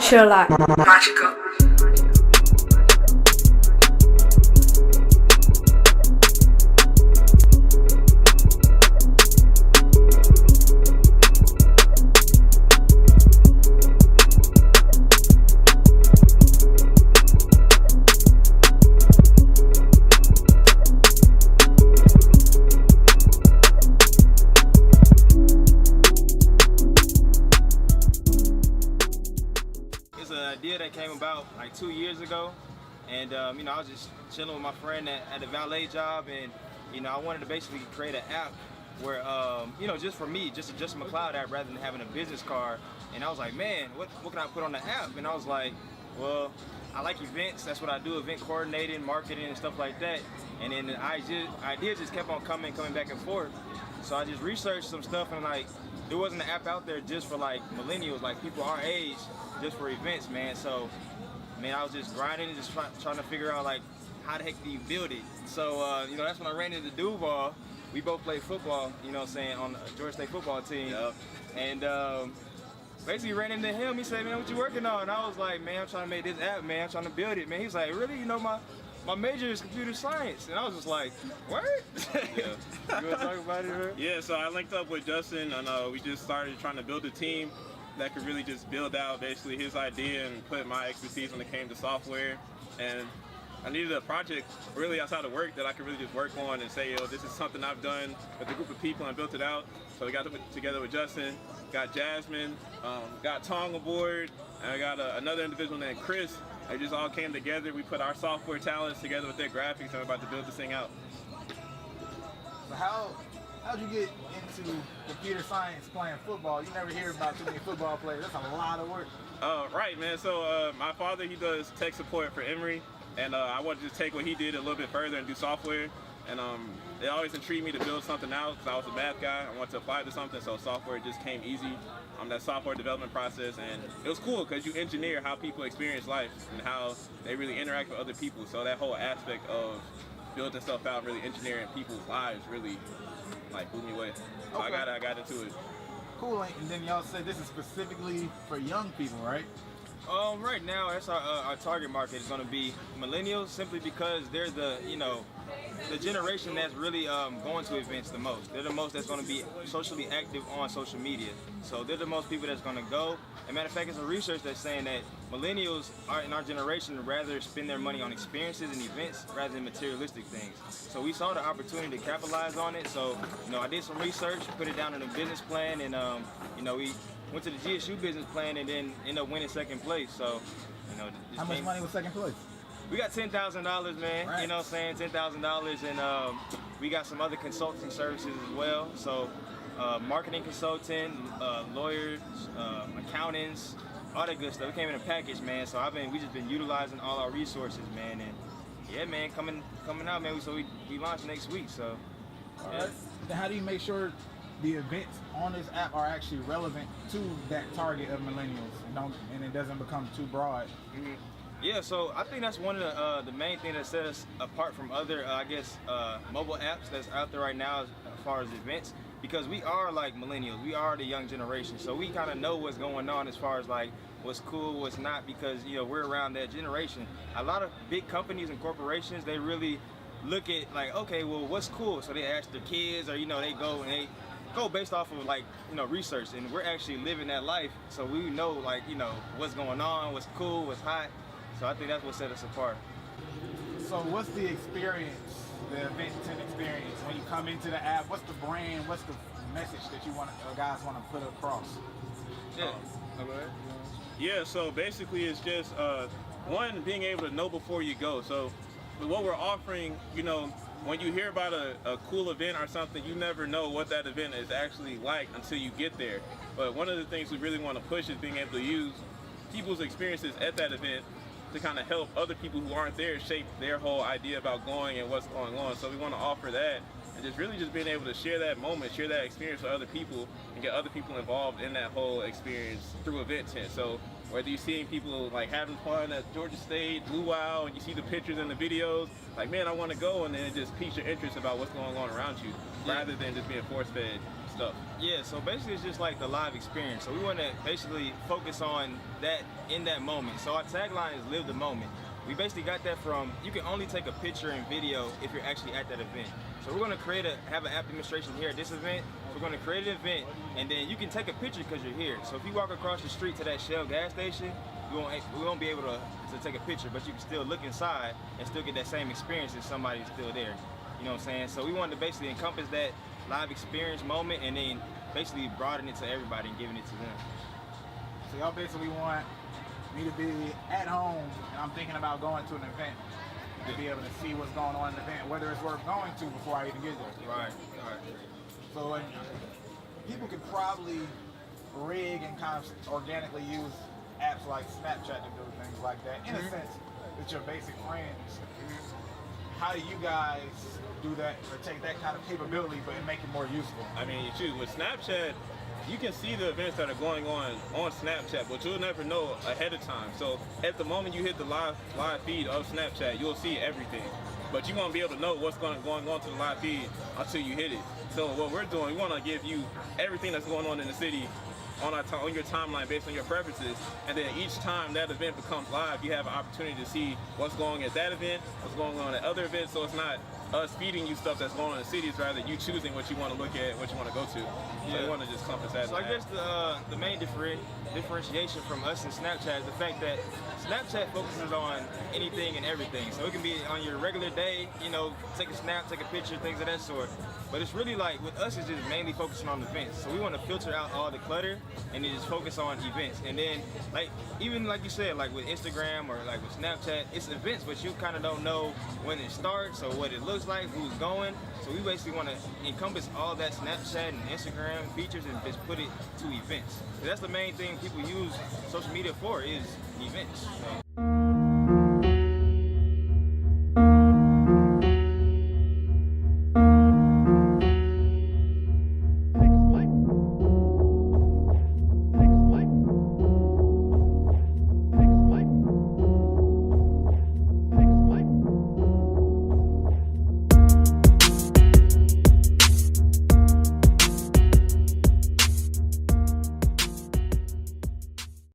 Sherlock. Magical. It's an idea that came about like 2 years ago, and you know, I was just chilling with my friend at a valet job, and you know, I wanted to basically create an app where you know, just for me, just a Justin McLeod app rather than having a business card. And I was like, man, what can I put on the app? And I was like, well, I like events. That's what I do, event coordinating, marketing, and stuff like that. And then the idea just kept on coming back and forth. So I just researched some stuff, and like, there wasn't an app out there just for like millennials, like people our age, just for events, man. So, man, I was just grinding and just trying to figure out like, how the heck do you build it? So, you know, that's when I ran into Duval. We both played football, you know what I'm saying, on the Georgia State football team. Yep. And basically ran into him. He said, man, what you working on? And I was like, man, I'm trying to make this app, man. I'm trying to build it, man. He's like, really? You know, my major is computer science. And I was just like, what? Yeah. You want to talk about it, man? Yeah, so I linked up with Justin, and we just started trying to build a team that could really just build out basically his idea and put my expertise when it came to software. And I needed a project really outside of work that I could really just work on and say, yo, this is something I've done with a group of people and built it out. So we got together with Justin, got Jasmine, got Tong aboard, and I got another individual named Chris. They just all came together. We put our software talents together with their graphics, and we're about to build this thing out. So how'd you get into computer science playing football? You never hear about too many football players. That's a lot of work. Right, man. So my father, he does tech support for Emory, and I wanted to take what he did a little bit further and do software. And it always intrigued me to build something out because I was a math guy. I wanted to apply to something, so software just came easy. That software development process, and it was cool because you engineer how people experience life and how they really interact with other people. So that whole aspect of building stuff out, really engineering people's lives, really like blew me away. So Okay. I got into it. Cool. And then y'all said this is specifically for young people, right? Right now, that's our target market is going to be millennials, simply because they're the generation that's really going to events the most. They're the most that's going to be socially active on social media. So they're the most people that's going to go. As a matter of fact, it's a research that's saying that millennials are in our generation rather spend their money on experiences and events rather than materialistic things. So we saw the opportunity to capitalize on it. So, you know, I did some research, put it down in a business plan, and you know, we went to the GSU business plan and then ended up winning second place. So, you know, How much money was second place? we got $10,000, man. Right. You know what I'm saying? $10,000, and we got some other consulting services as well. So, marketing consultant, lawyers, accountants, all that good stuff. We came in a package, man. So we just been utilizing all our resources, man. And yeah, man, coming out, man. So we launch next week. So, All yeah. right. Then how do you make sure the events on this app are actually relevant to that target of millennials and it doesn't become too broad? Yeah, so I think that's one of the main things that set us apart from other, mobile apps that's out there right now as far as events, because we are like millennials, we are the young generation, so we kind of know what's going on as far as like what's cool, what's not, because you know we're around that generation. A lot of big companies and corporations, they really look at like, okay, well, what's cool? So they ask their kids, or you know, they go based off of like, you know, research, and we're actually living that life, so we know like, you know, what's going on, what's cool, what's hot. So I think that's what set us apart. So what's the experience, the event experience when you come into the app? What's the brand? What's the message that you guys want to put across? Yeah. Yeah, so basically it's just one, being able to know before you go. So what we're offering, you know, when you hear about a cool event or something, you never know what that event is actually like until you get there. But one of the things we really want to push is being able to use people's experiences at that event to kind of help other people who aren't there shape their whole idea about going and what's going on. So we want to offer that, and just really just being able to share that moment, share that experience with other people, and get other people involved in that whole experience through event tent. So whether you're seeing people like having fun at Georgia State, Luau, and you see the pictures and the videos, like, man, I want to go, and then it just piques your interest about what's going on around you, rather than just being force-fed stuff? Yeah, so basically it's just like the live experience. So we want to basically focus on that in that moment. So our tagline is live the moment. We basically got that from, you can only take a picture and video if you're actually at that event. So we're going to have an app demonstration here at this event. We're going to create an event, and then you can take a picture because you're here. So if you walk across the street to that Shell gas station, we won't be able to take a picture, but you can still look inside and still get that same experience if somebody's still there. You know what I'm saying? So we wanted to basically encompass that live experience moment and then basically broaden it to everybody and giving it to them. So y'all basically want me to be at home and I'm thinking about going to an event to be able to see what's going on in the event, whether it's worth going to before I even get there. Right. So people could probably rig and kind of organically use apps like Snapchat to do things like that. In a sense, with your basic friends. How do you guys do that or take that kind of capability but make it more useful? I mean, shoot, with Snapchat, you can see the events that are going on Snapchat, but you'll never know ahead of time. So at the moment you hit the live feed of Snapchat, you'll see everything. But you won't be able to know what's going on to the live feed until you hit it. So what we're doing, we want to give you everything that's going on in the city on your timeline based on your preferences, and then each time that event becomes live, you have an opportunity to see what's going on at that event, what's going on at other events. So it's not us feeding you stuff that's going on in the city, it's rather you choosing what you want to look at, what you want to go to. So we want to just compass that. So I guess the main differentiation from us and Snapchat is the fact that Snapchat focuses on anything and everything. So it can be on your regular day, you know, take a snap, take a picture, things of that sort. But it's really like, with us, it's just mainly focusing on events. So we want to filter out all the clutter and then just focus on events. And then, like, even like you said, like with Instagram or like with Snapchat, it's events, but you kind of don't know when it starts or what it looks like, who's going. So we basically want to encompass all that Snapchat and Instagram features and just put it to events. So that's the main thing people use social media for, is events. So.